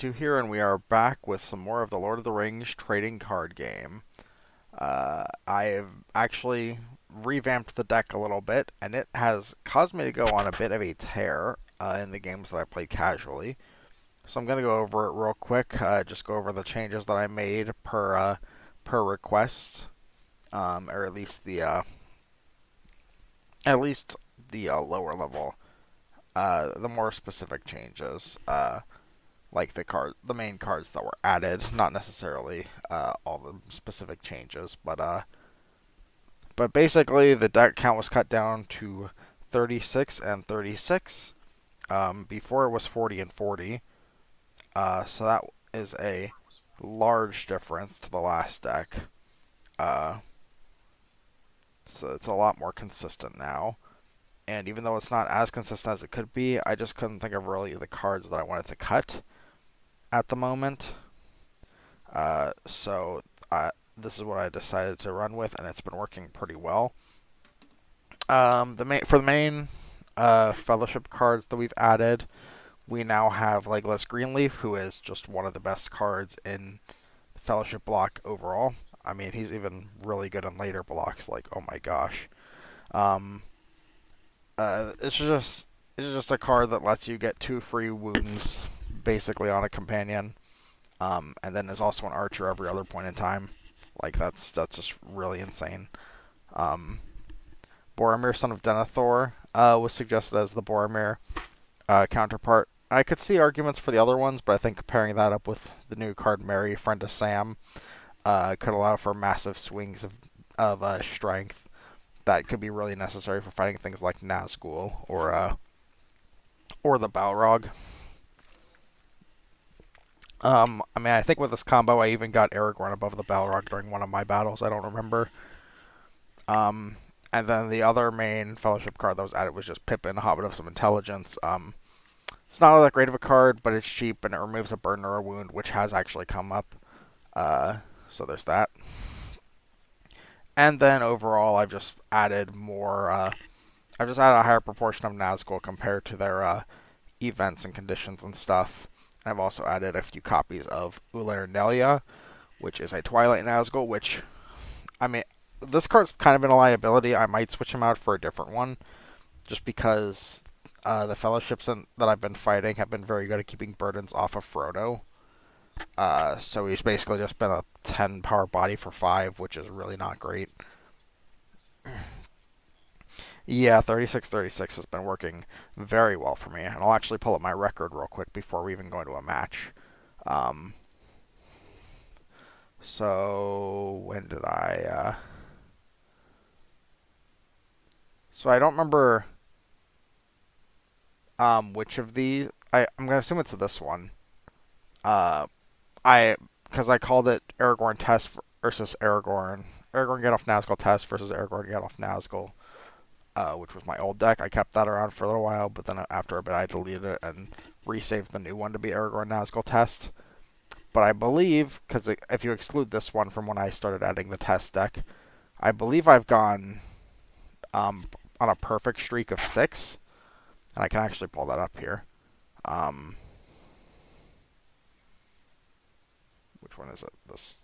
here, and we are back with some more of the Lord of the Rings trading card game. I have actually revamped the deck a little bit, and it has caused me to go on a bit of a tear in the games that I played casually. So I'm going to go over it real quick, just go over the changes that I made per request, or at least the lower level, the more specific changes. Like the main cards that were added, not necessarily all the specific changes, but basically the deck count was cut down to 36 and 36. Before it was 40 and 40, so that is a large difference to the last deck. Uh, so it's a lot more consistent now. And even though it's not as consistent as it could be, I just couldn't think of really the cards that I wanted to cut at the moment. So this is what I decided to run with, and it's been working pretty well. The main fellowship cards that we've added, we now have Legolas Greenleaf, who is just one of the best cards in the fellowship block overall. I mean, he's even really good in later blocks. Like, oh my gosh, um, it's just a card that lets you get 2 free wounds basically on a companion. And then there's also an archer every other point in time. Like that's just really insane. Um, Boromir, son of Denethor, was suggested as the Boromir counterpart. I could see arguments for the other ones, but I think pairing that up with the new card Merry, friend of Sam, could allow for massive swings of strength that could be really necessary for fighting things like Nazgul or the Balrog. I mean, I think with this combo, I even got Aragorn above the Balrog during one of my battles. I don't remember. Um, and then the other main Fellowship card that was added was just Pippin, Hobbit of some Intelligence. It's not that great of a card, but it's cheap and it removes a burn or a wound, which has actually come up. Uh, so there's that. And then overall, I've just added more. I've just added a higher proportion of Nazgul compared to their events and conditions and stuff. I've also added a few copies of Ular Nelia, which is a Twilight Nazgul, which, I mean, this card's kind of been a liability. I might switch him out for a different one, just because the that I've been fighting have been very good at keeping burdens off of Frodo. So he's basically just been a 10 power body for 5, which is really not great. Yeah, 36-36 has been working very well for me, and I'll actually pull up my record real quick before we even go into a match. Um, so when did I? So I don't remember which of these. I'm gonna assume it's this one. Uh, I because I called it Aragorn test versus Aragorn get off Nazgul test versus Aragorn get off Nazgul, which was my old deck. I kept that around for a little while, but then after a bit I deleted it and resaved the new one to be Aragorn Nazgul test. But I believe, because if you exclude this one from when I started adding the test deck, I believe I've gone um, on a perfect streak of 6, and I can actually pull that up here. Um, which one is it? This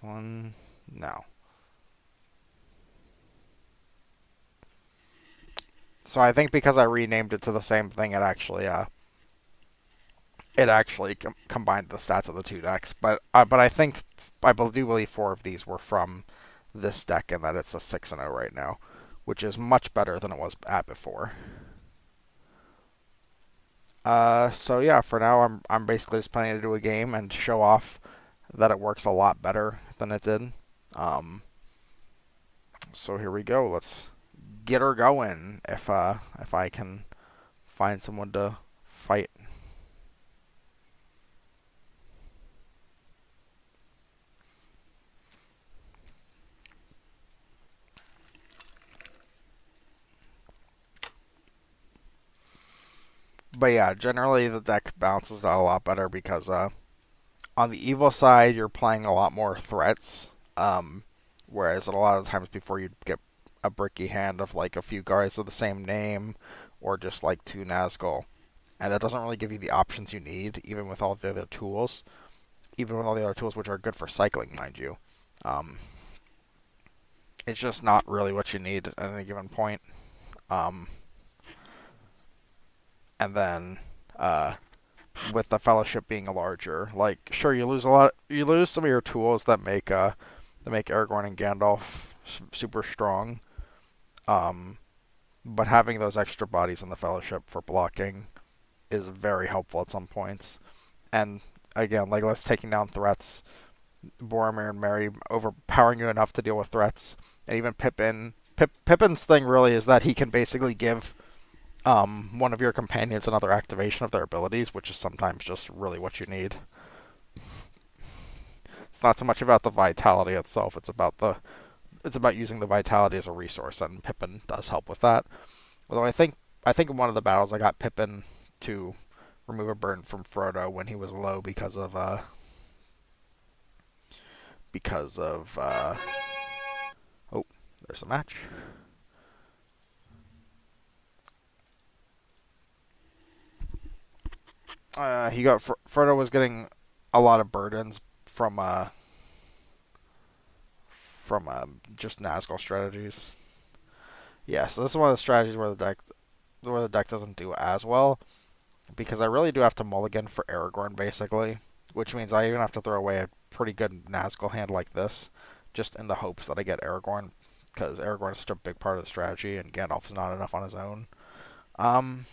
one? No. So I think because I renamed it to the same thing, it actually combined the stats of the two decks. But I think I do believe 4 of these were from this deck, and that it's a 6-0 right now, which is much better than it was at before. So yeah, for now I'm basically just planning to do a game and show off that it works a lot better than it did. Um, so here we go. Let's get her going. If I can find someone to fight. But yeah, generally the deck balances out a lot better because on the evil side you're playing a lot more threats. Whereas a lot of times before you'd get a bricky hand of like a few guards of the same name or just like 2 Nazgul. and that doesn't really give you the options you need, even with all the other tools. Even with all the other tools, which are good for cycling, mind you. Um, it's just not really what you need at any given point. Um, and then uh, with the fellowship being larger, like sure you lose some of your tools that make Aragorn and Gandalf super strong. Um, but having those extra bodies in the fellowship for blocking is very helpful at some points. And again, like let's taking down threats, Boromir and Merry overpowering you enough to deal with threats, and even Pippin's thing really is that he can basically give one of your companions another activation of their abilities, which is sometimes just really what you need. It's not so much about the vitality itself; it's about using the vitality as a resource, and Pippin does help with that. Although I think in one of the battles I got Pippin to remove a burden from Frodo when he was low because of oh, there's a match. He got Frodo was getting a lot of burdens from just Nazgul strategies. Yeah, so this is one of the strategies where the deck doesn't do as well because I really do have to mulligan for Aragorn basically, which means I even have to throw away a pretty good Nazgul hand like this, just in the hopes that I get Aragorn because Aragorn is such a big part of the strategy and Gandalf is not enough on his own. Um,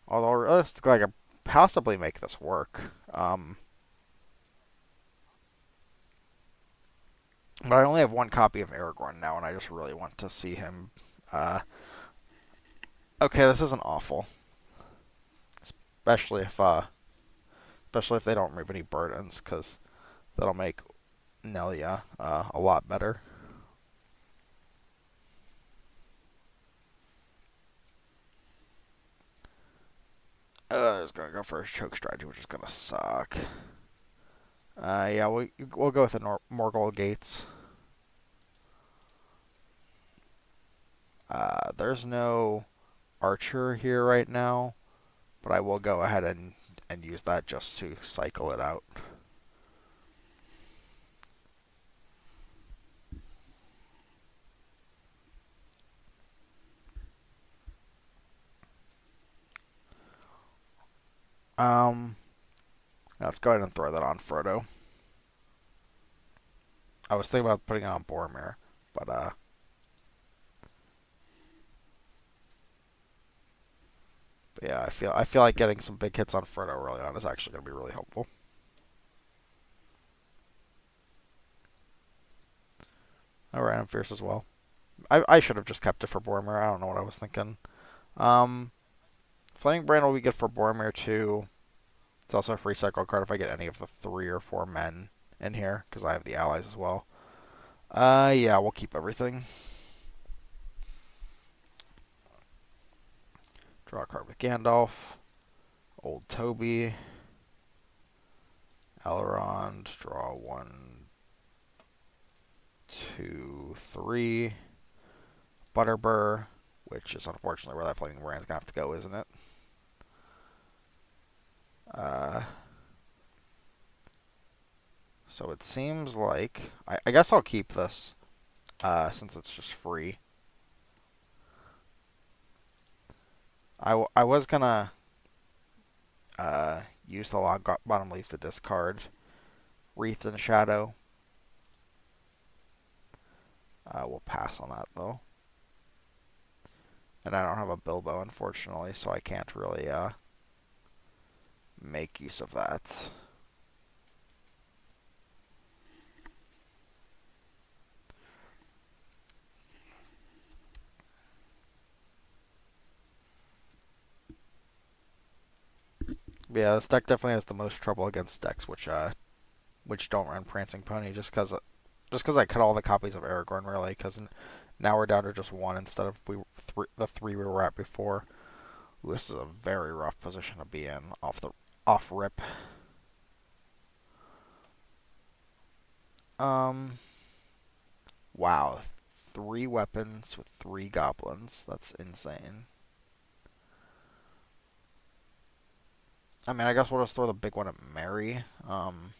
Although realistically, I could possibly make this work. But I only have one copy of Aragorn now, and I just really want to see him. Uh, okay, this isn't awful, especially if they don't remove any burdens, because that'll make Nelia a lot better. I was gonna go for a choke strategy, which is gonna suck. Yeah, we'll go with the Morgul Gates. There's no archer here right now, but I will go ahead and use that just to cycle it out. Um, let's go ahead and throw that on Frodo. I was thinking about putting it on Boromir, but yeah, I feel like getting some big hits on Frodo early on is actually going to be really helpful. All right, I'm fierce as well. I should have just kept it for Boromir. I don't know what I was thinking. Um, Flaming Brand will be good for Boromir too. It's also a free cycle card if I get any of the 3 or 4 men in here because I have the allies as well. Yeah, we'll keep everything. Draw a card with Gandalf, Old Toby, Elrond. Draw 1, 2, 3. Butterbur, which is unfortunately where that Flaming Brand's gonna have to go, isn't it? Uh, so it seems like I guess I'll keep this since it's just free. I was gonna use the log bottom leaf to discard Wreath and Shadow. We'll pass on that though. And I don't have a Bilbo unfortunately, so I can't really make use of that. But yeah, this deck definitely has the most trouble against decks which don't run Prancing Pony just because I cut all the copies of Aragorn really because now we're down to just one instead of the 3 we were at before. Ooh, this is a very rough position to be in off rip. Um, wow, 3 weapons with 3 goblins. That's insane. I mean, I guess we'll just throw the big one at Mary. And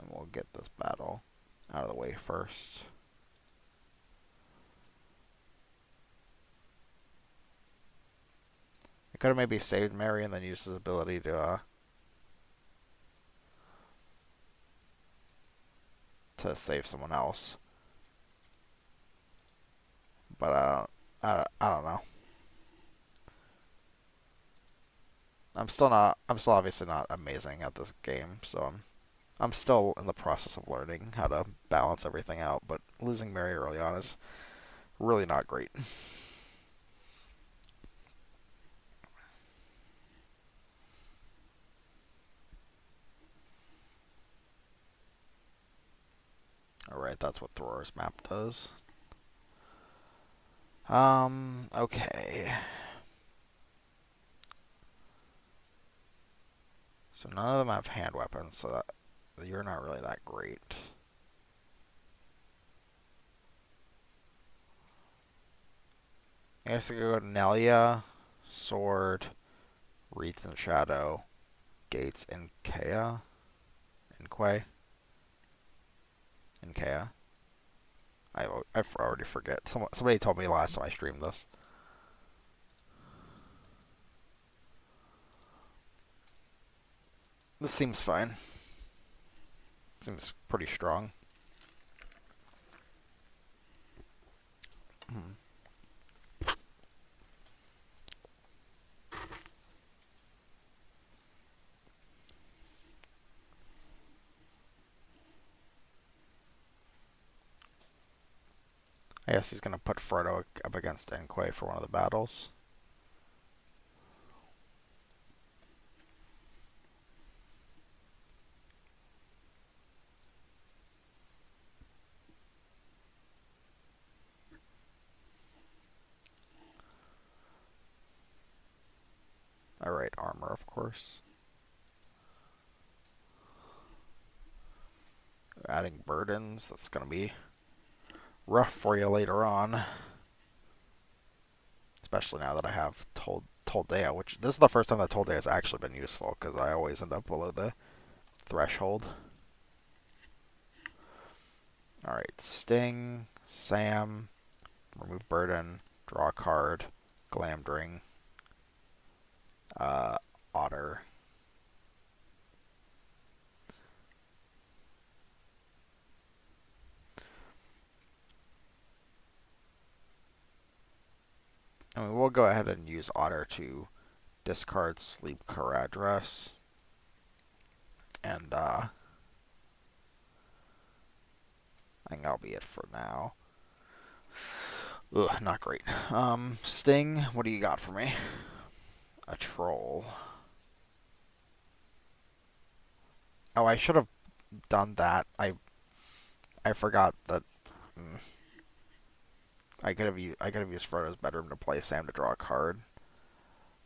we'll get this battle out of the way first. I could have maybe saved Mary and then used his ability to save someone else. But I don't know. I'm still not. I'm still obviously not amazing at this game, so I'm still in the process of learning how to balance everything out. But losing Mary early on is really not great. All right, that's what Thor's map does. Okay. So none of them have hand weapons, so that you're not really that great. I guess I could go Nelia, Sword, Wreath and Shadow, Gates, and Kea. And Quay. And Kea. I already forget. Somebody told me last time I streamed this. This seems fine. Seems pretty strong. Hmm. I guess he's gonna put Frodo up against Enquay for one of the battles. Alright, armor, of course. Adding burdens, that's gonna be rough for you later on. Especially now that I have Toldea, which this is the first time that Toldea has actually been useful, because I always end up below the threshold. Alright, Sting, Sam, remove burden, draw a card, Glamdring, uh, Otter. I mean, we'll go ahead and use Otter to discard Sleep Caradress. And, I think that'll be it for now. Ugh, not great. Sting, what do you got for me? A troll. Oh, I should have done that. I forgot that. Mm, I could have used Frodo's bedroom to play Sam to draw a card.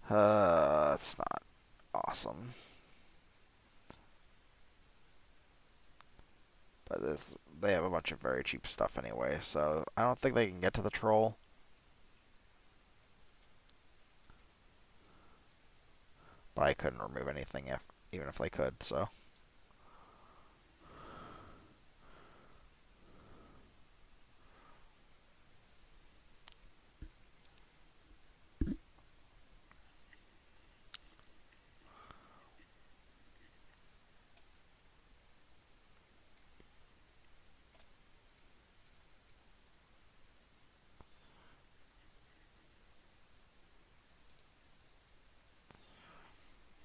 It's not awesome. But they have a bunch of very cheap stuff anyway, so I don't think they can get to the troll. But I couldn't remove anything even if they could, so.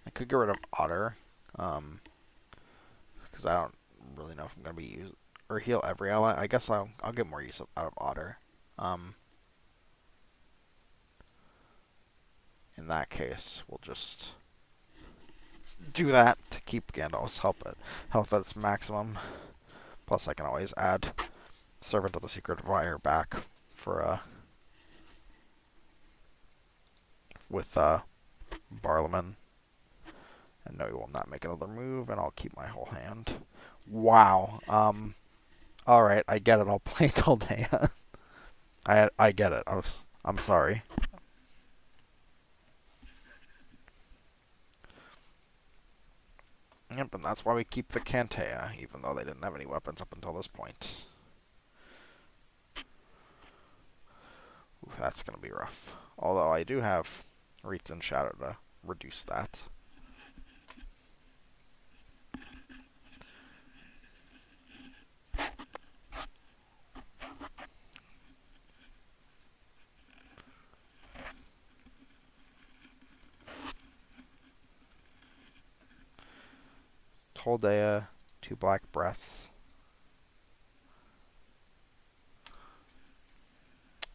I could get rid of Otter, because I don't really know if I'm gonna be use or heal every ally. I guess I'll get more use out of Otter. Um, in that case, we'll just do that to keep Gandalf's health at its maximum. Plus, I can always add Servant of the Secret Fire back for with Barlaman. And no, he will not make another move, and I'll keep my whole hand. Wow. Alright, I get it. I'll play Toldea. I get it. I'm sorry. Yep, and that's why we keep the Cantea, even though they didn't have any weapons up until this point. Ooh, that's gonna be rough. Although I do have Wreath and Shadow to reduce that. Toldea, 2 Black Breaths.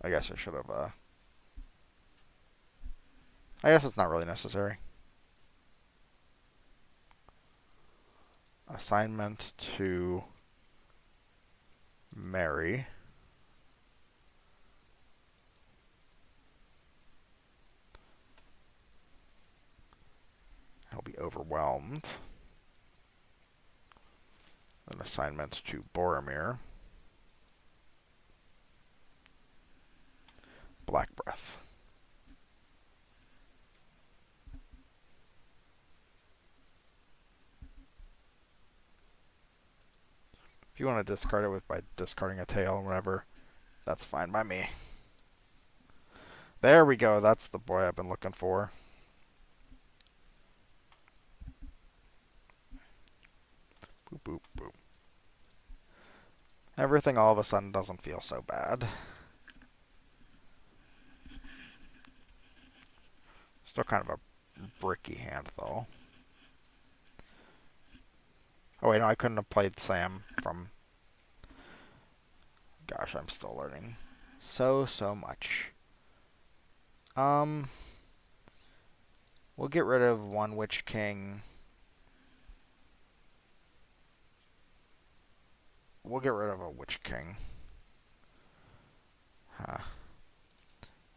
I guess I should have, I guess it's not really necessary. Assignment to Mary. He'll be overwhelmed. An assignment to Boromir. Black Breath. If you want to discard it by discarding a tail or whatever, that's fine by me. There we go. That's the boy I've been looking for. Boop, boop, boop. Everything all of a sudden doesn't feel so bad. Still kind of a bricky hand, though. Oh, wait, no, I couldn't have played Sam from... Gosh, I'm still learning so much. We'll get rid of one Witch King. We'll get rid of a Witch King. Huh.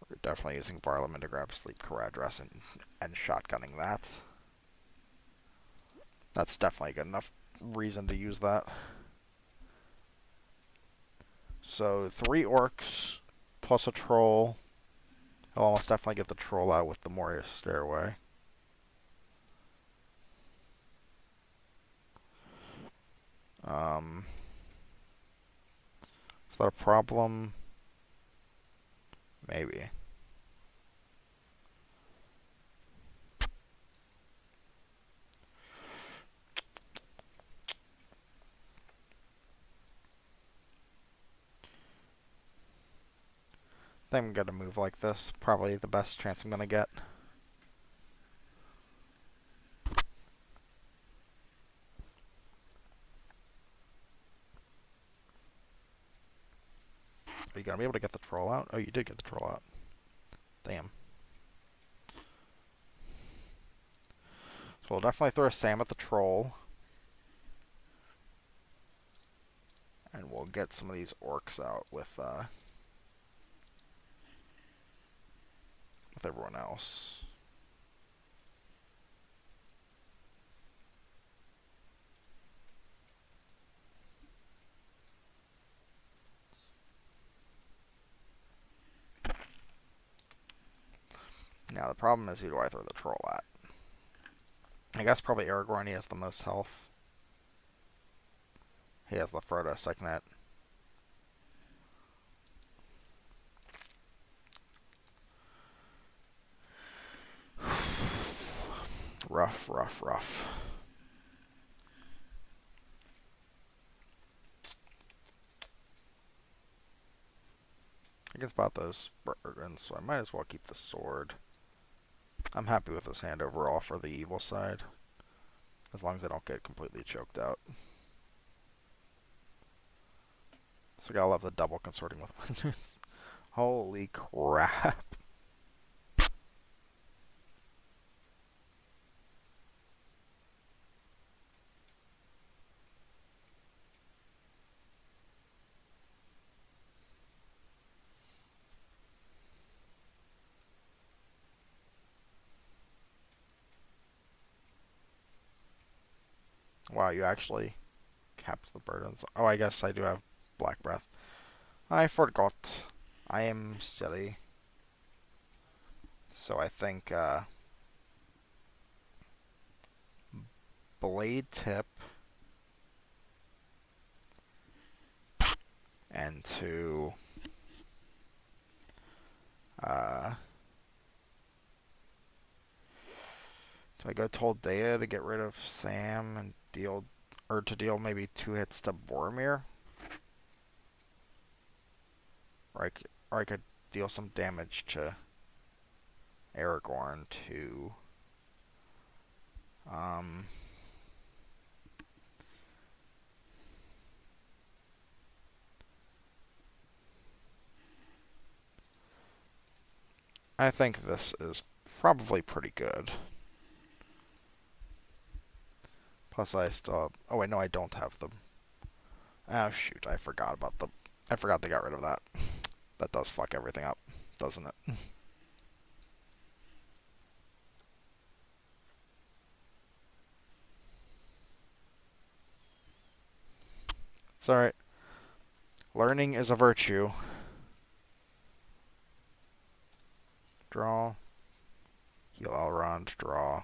We're definitely using Barlaman to grab Sleep Caradras and shotgunning that. That's definitely a good enough reason to use that. So 3 orcs plus a troll. I'll almost definitely get the troll out with the Moria Stairway. Is that a problem? Maybe. I think I'm going to move like this. Probably the best chance I'm going to get. Are you going to be able to get the troll out? Oh, you did get the troll out. Damn. So we'll definitely throw a Sam at the troll. And we'll get some of these orcs out with everyone else. Now the problem is, who do I throw the troll at? I guess probably Aragorn. He has the most health. He has the Frodo Signet. Rough, rough, rough. I can spot those burdens, so I might as well keep the sword. I'm happy with this hand overall for the evil side, as long as I don't get completely choked out. So I gotta love the double consorting with wizards. Holy crap. Wow, you actually kept the burdens. Oh, I guess I do have Black Breath. I forgot. I am silly. So I think blade tip and to uh, do I go Toldea to get rid of Sam and deal, or to deal maybe 2 hits to Boromir? Or I could deal some damage to Aragorn to um I think this is probably pretty good. Plus I still have, oh wait, no I don't have them. Oh shoot, I forgot about the I forgot they got rid of that. That does fuck everything up, doesn't it? It's alright. Learning is a virtue. Draw. Heal Elrond. Draw.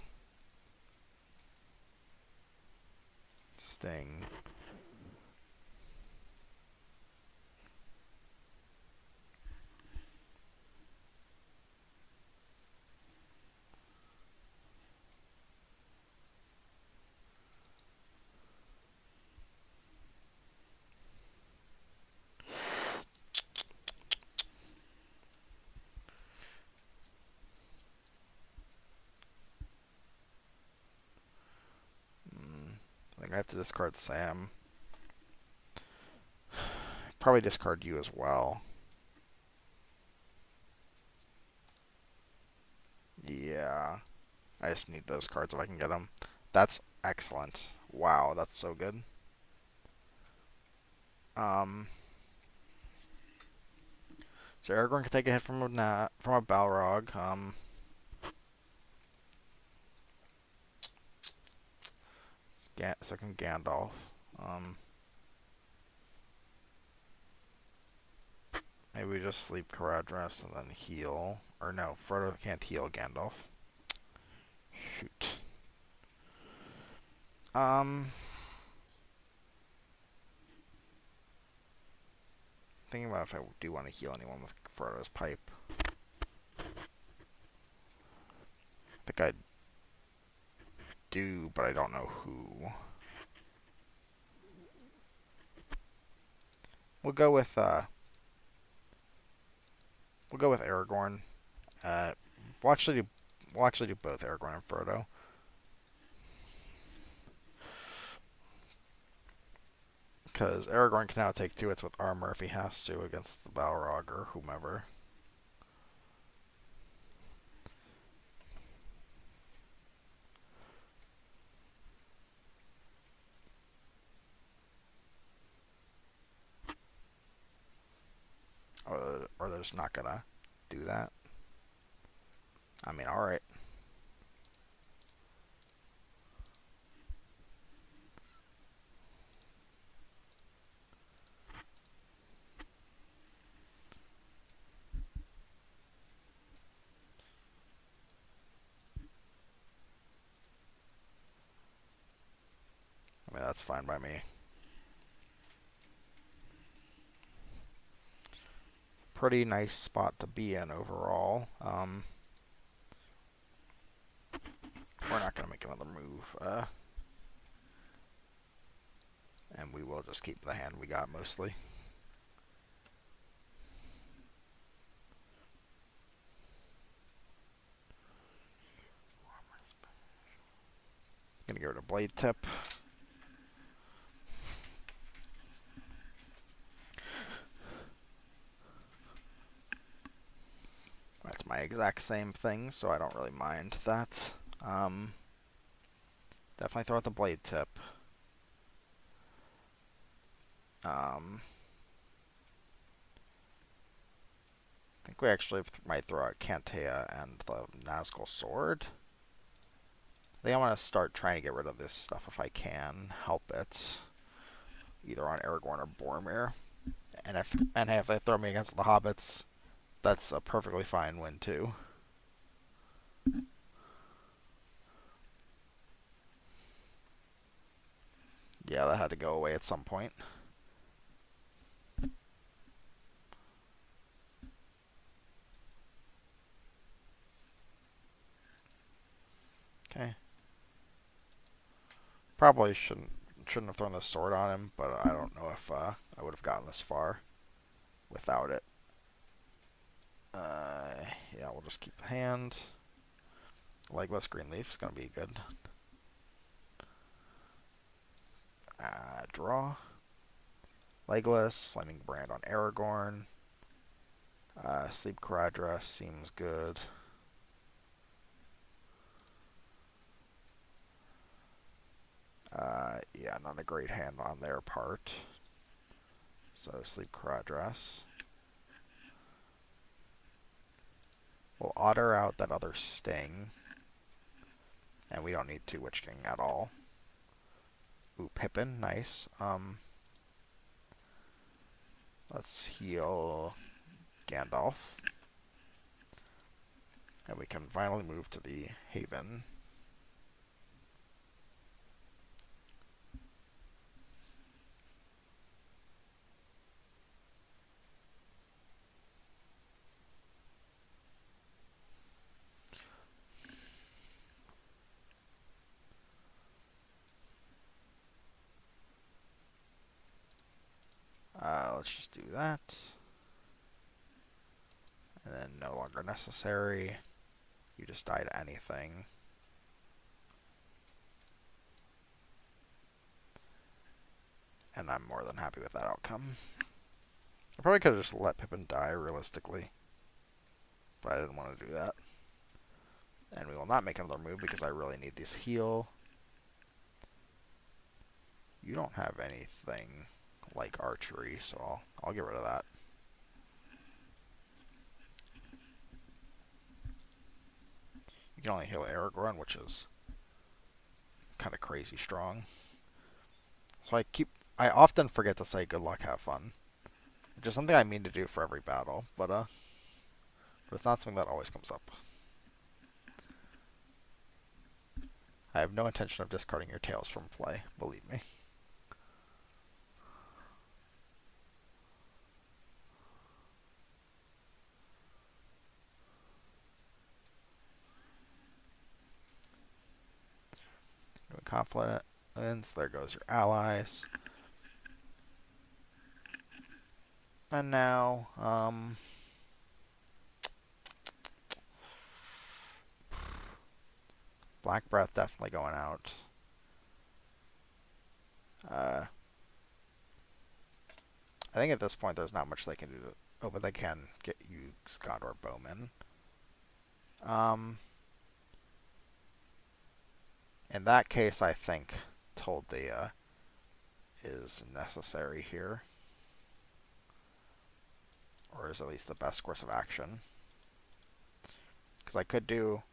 Sting. I think I have to discard Sam. Probably discard you as well. Yeah. I just need those cards if I can get them. That's excellent. Wow, that's so good. Um, so Aragorn can take a hit from from a Balrog. So can Gandalf. Um, Maybe we just sleep Caradhras and then heal. Or no, Frodo can't heal Gandalf. Shoot. Um, Thinking about if I do want to heal anyone with Frodo's pipe. I think I do, but I don't know who. We'll go with uh, we'll go with Aragorn. Uh, we'll actually do we'll actually do both Aragorn and Frodo. Because Aragorn can now take 2 hits with armor if he has to against the Balrog or whomever. Or they're just not gonna do that. I mean, alright. I mean, that's fine by me. Pretty nice spot to be in overall. We're not gonna make another move. And we will just keep the hand we got mostly. Gonna get rid of Blade Tip. That's my exact same thing, so I don't really mind that. Definitely throw out the Blade Tip. I think we actually might throw out Cantea and the Nazgul Sword. I think I want to start trying to get rid of this stuff if I can help it. Either on Aragorn or Boromir. And if they throw me against the hobbits, That's a perfectly fine win too. Yeah, that had to go away at some point. Okay. Probably shouldn't have thrown the sword on him, but I don't know if I would have gotten this far without it. Yeah, we'll just keep the hand. Legless green leaf is gonna be good. Draw. Legless, Flaming Brand on Aragorn. Sleep Caradra seems good. Yeah, not a great hand on their part. So Sleep Caradra. We'll otter out that other Sting. And we don't need two Witch King at all. Ooh, Pippin, nice. Let's heal Gandalf. And we can finally move to the Haven. Let's just do that. And then no longer necessary. You just die to anything. And I'm more than happy with that outcome. I probably could have just let Pippin die, realistically. But I didn't want to do that. And we will not make another move because I really need this heal. You don't have anything like archery, so I'll get rid of that. You can only heal Aragorn, which is kind of crazy strong. So I often forget to say good luck, have fun. Which is something I mean to do for every battle, but it's not something that always comes up. I have no intention of discarding your tails from play, believe me. Doing confidence, there goes your allies. And now, Black Breath definitely going out. I think at this point there's not much they can do to... Oh, but they can get you Gondor Bowman. In that case, I think Toldia is necessary here. Or is at least the best course of action. Because I could do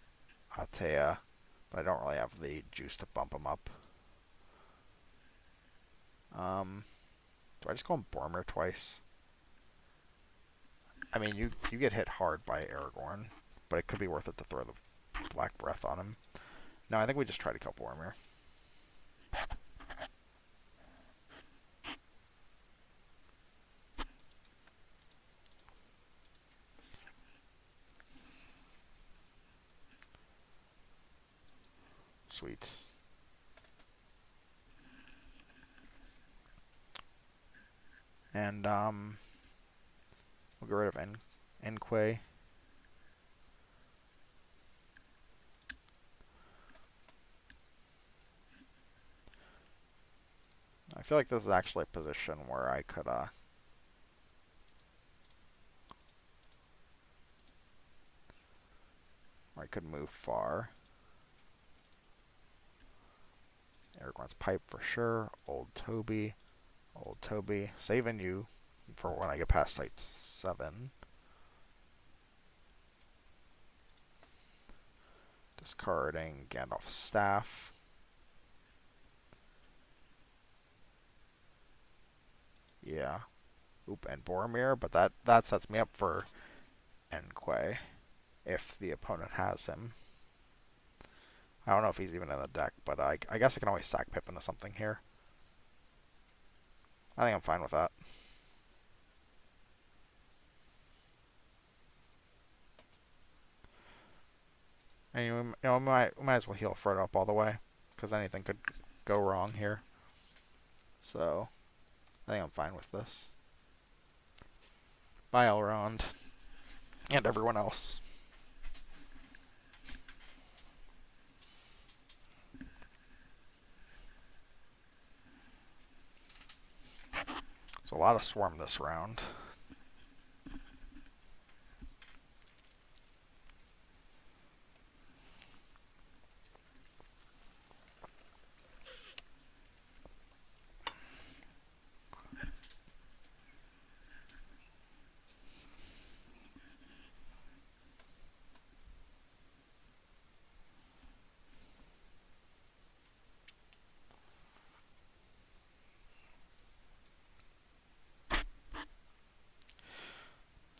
Atea, but I don't really have the juice to bump him up. Do I just go on Boromir twice? I mean, you get hit hard by Aragorn, but it could be worth it to throw the Black Breath on him. No, I think we just try to kill Boromir. Sweet. And we'll get rid of Enquay. I feel like this is actually a position where I could move far. Aragorn's Pipe for sure. Old Toby. Old Toby. Saving you for when I get past Site 7. Discarding Gandalf's Staff. Yeah. Oop, and Boromir, but that sets me up for Enquay if the opponent has him. I don't know if he's even in the deck, but I guess I can always sack Pip into something here. I think I'm fine with that. And we might as well heal Fred up all the way, because anything could go wrong here. So I think I'm fine with this. Bye, Elrond, and everyone else. So a lot of Swarm this round.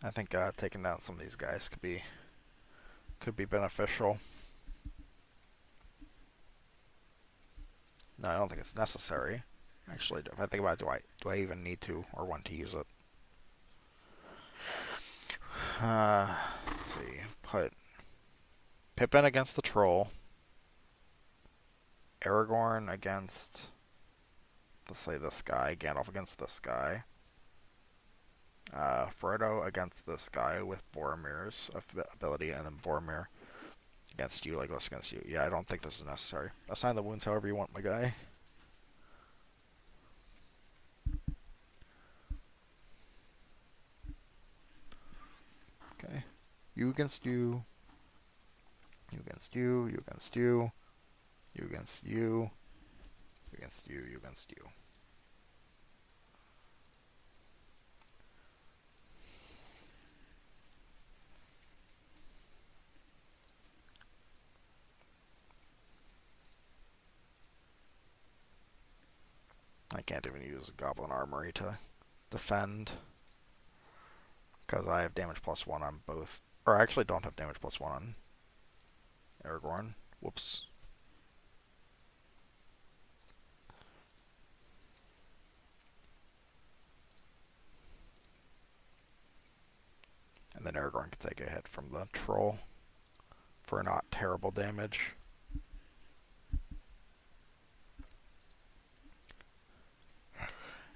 I think taking down some of these guys could be beneficial. No, I don't think it's necessary. Actually, if I think about it, do I even need to or want to use it? Let's see. Put Pippin against the troll. Aragorn against, let's say, this guy. Gandalf against this guy. Frodo against this guy with Boromir's ability, and then Boromir against you, Legolas against you. Yeah, I don't think this is necessary. Assign the wounds however you want, my guy. Okay. You against you. You against you. You against you. You against you. You against you. You against you. I can't even use Goblin Armory to defend, because I have damage +1 on both. Or I actually don't have damage +1 on Aragorn. Whoops. And then Aragorn can take a hit from the troll for not terrible damage.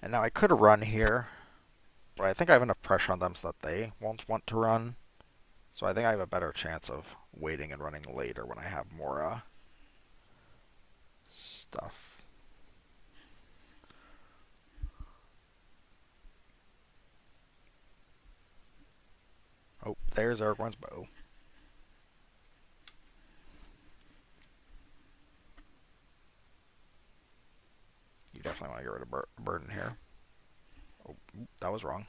And now I could run here, but I think I have enough pressure on them so that they won't want to run. So I think I have a better chance of waiting and running later when I have more stuff. Oh, there's Aragorn's bow. You definitely want to get rid of burden here. Oh, that was wrong.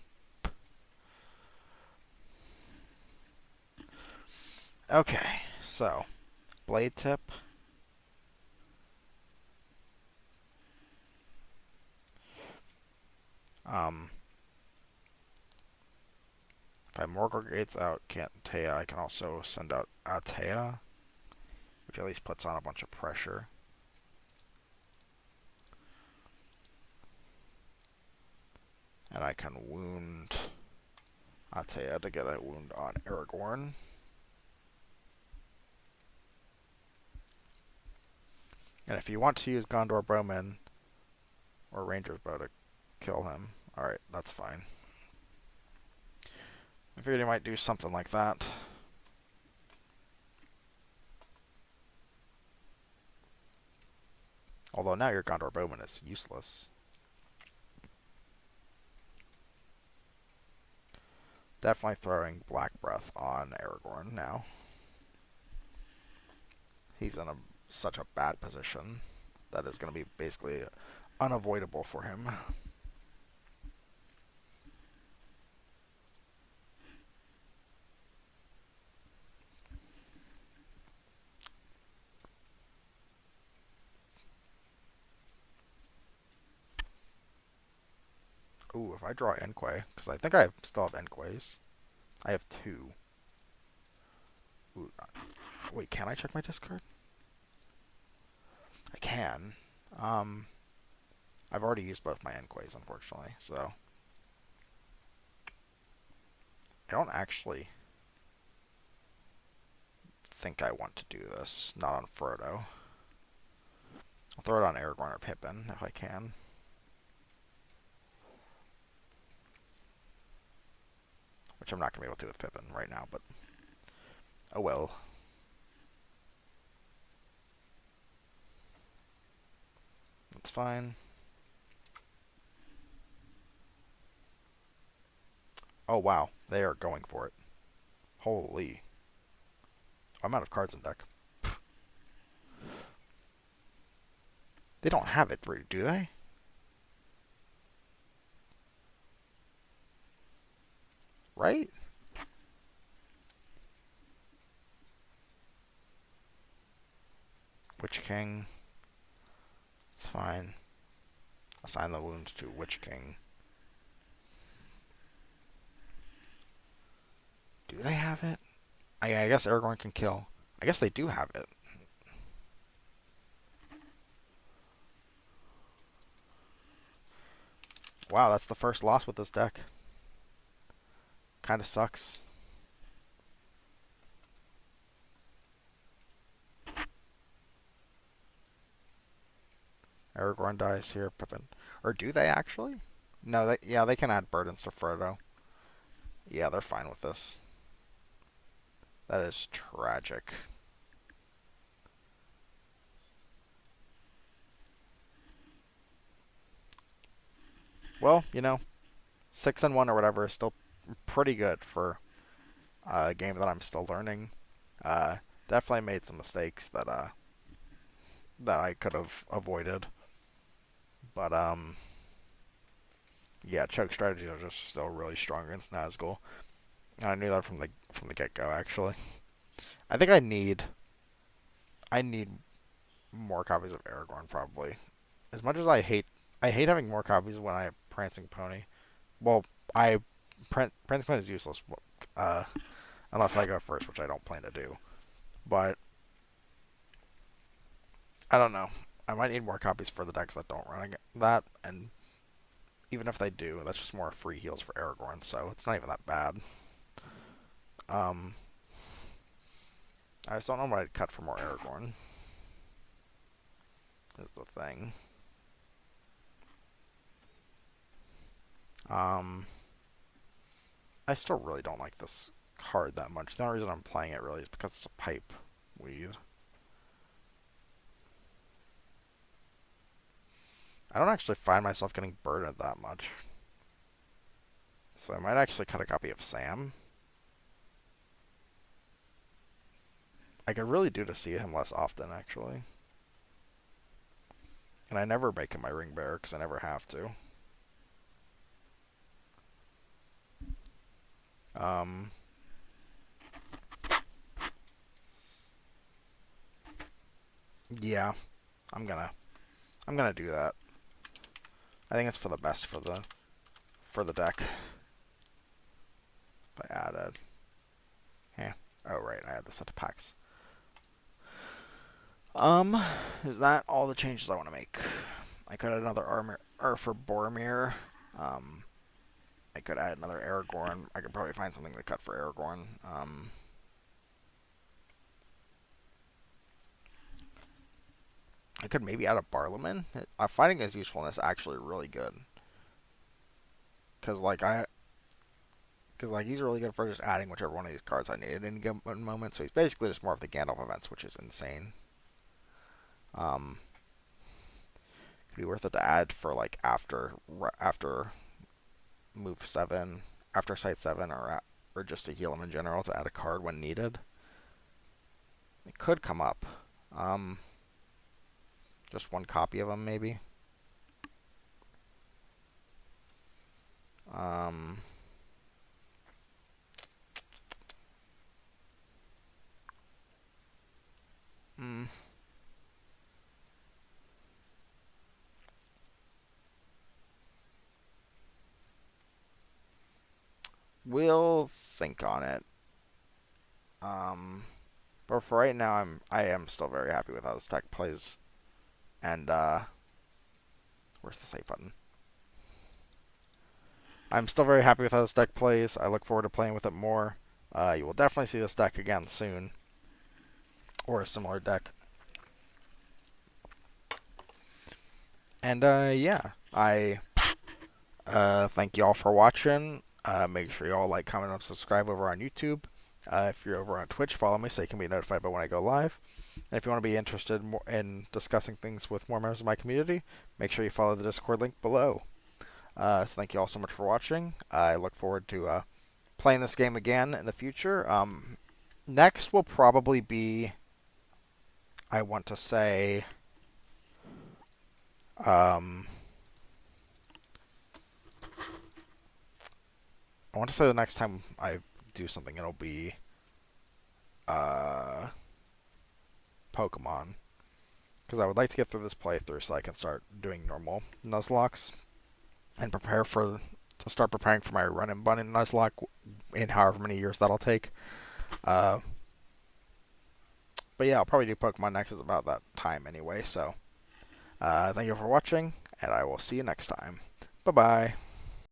Okay, so blade tip. If I have Morgul Gates out, can't Taya, I can also send out Atea, which at least puts on a bunch of pressure. And I can wound Atea to get a wound on Aragorn. And if you want to use Gondor Bowman or Ranger's Bow to kill him, alright, that's fine. I figured he might do something like that. Although now your Gondor Bowman is useless. Definitely throwing Black Breath on Aragorn now. He's in such a bad position that is going to be basically unavoidable for him. Ooh, if I draw Enquay, because I think I still have Enquays. I have 2. Wait, can I check my discard? I can. Um, I've already used both my Enquays, unfortunately, so I don't actually think I want to do this. Not on Frodo. I'll throw it on Aragorn or Pippin if I can. Which I'm not going to be able to with Pippin right now, but oh well. That's fine. Oh wow, they are going for it. Holy. I'm out of cards in deck. They don't have it, do they? Right? Witch King. It's fine. Assign the wound to Witch King. Do they have it? I guess Aragorn can kill. I guess they do have it. Wow, that's the first loss with this deck. Kinda sucks. Aragorn dies here, Pippin. Or do they actually? No, yeah, they can add burdens to Frodo. Yeah, they're fine with this. That is tragic. Well, 6-1 or whatever is still pretty good for a game that I'm still learning. Uh, Definitely made some mistakes that I could have avoided, but yeah, choke strategies are just still really strong against Nazgul. And I knew that from the get go. Actually, I think I need more copies of Aragorn probably. As much as I hate having more copies when I have Prancing Pony. Well, I Prancing Pony is useless uh, unless I go first, which I don't plan to do. But I don't know. I might need more copies for the decks that don't run that, and even if they do, that's just more free heals for Aragorn, so it's not even that bad. Um, I just don't know what I'd cut for more Aragorn. Is the thing. Um, I still really don't like this card that much. The only reason I'm playing it really is because it's a pipe weed. I don't actually find myself getting burdened that much. So I might actually cut a copy of Sam. I could really do to see him less often, actually. And I never make him my ring bearer because I never have to. Um, yeah, I'm gonna I'm gonna do that. I think it's for the best for the deck. If I added, yeah. Oh right, I had this set of packs. Um, is that all the changes I want to make? I could add another armor or for Boromir. Um, I could add another Aragorn. I could probably find something to cut for Aragorn. I could maybe add a Barlaman. I'm finding his usefulness actually really good. Cause like I, cause like he's really good for just adding whichever one of these cards I needed in a given moment. So he's basically just more of the Gandalf events, which is insane. Um, could be worth it to add for like after move 7, after sight 7, or just to heal him in general to add a card when needed. It could come up. Um, just one copy of him maybe. Um, mm, we'll think on it. Um, But for right now, I am still very happy with how this deck plays. And where's the save button? I'm still very happy with how this deck plays. I look forward to playing with it more. You will definitely see this deck again soon, or a similar deck. And yeah, I thank you all for watching. Make sure you all like, comment, and subscribe over on YouTube. If you're over on Twitch, follow me so you can be notified by when I go live. And if you want to be interested more in discussing things with more members of my community, make sure you follow the Discord link below. So thank you all so much for watching. I look forward to playing this game again in the future. Next will probably be, I want to say, um, the next time I do something, it'll be uh, Pokemon. Because I would like to get through this playthrough so I can start doing normal Nuzlocks and start preparing for my run and bun in Nuzlocke in however many years that'll take. Uh, but yeah, I'll probably do Pokemon next. It's about that time anyway. So thank you for watching, and I will see you next time. Bye bye.